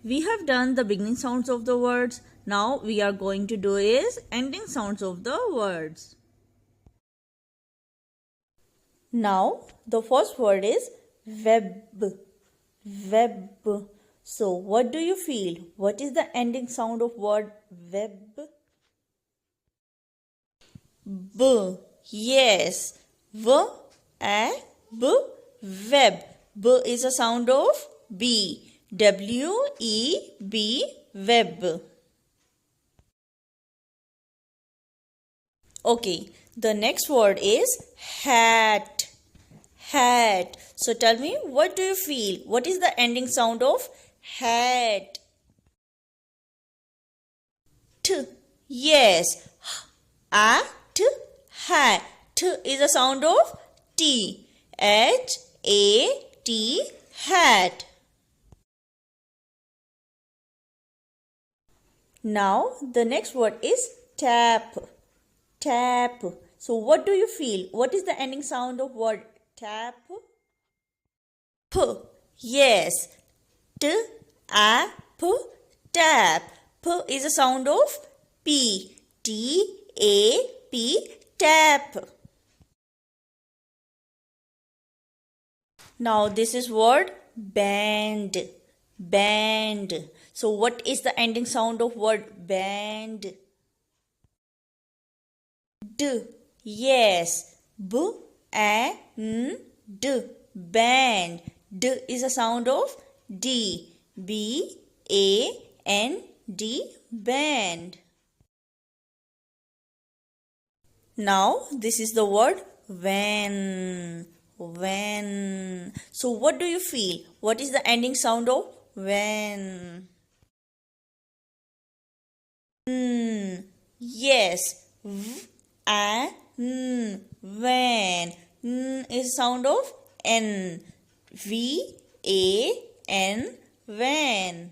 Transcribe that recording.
We have done the beginning sounds of the words. Now we are going to do is ending sounds of the words. Now the first word is web. Web. So what do you feel? What is the ending sound of word web? B. Yes. V a b. Web. B is a sound of B. W-E-B. Web. Okay, the next word is hat. Hat. So tell me, what do you feel? What is the ending sound of hat? T. Yes. A t. Hat. T is a sound of T. H-A-T. Hat. Now the next word is tap. Tap. So what do you feel? What is the ending sound of word tap? P. Yes. T A P. Tap. P is a sound of P. T A P. Tap. Now this is word band. Band. So what is the ending sound of word band? D. Yes. B A N D. Band. D is a sound of D. B A N D. Band. Now this is the word when. When. So what do you feel? What is the ending sound of when? Yes. V A N. When. N is sound of N. V A N. When.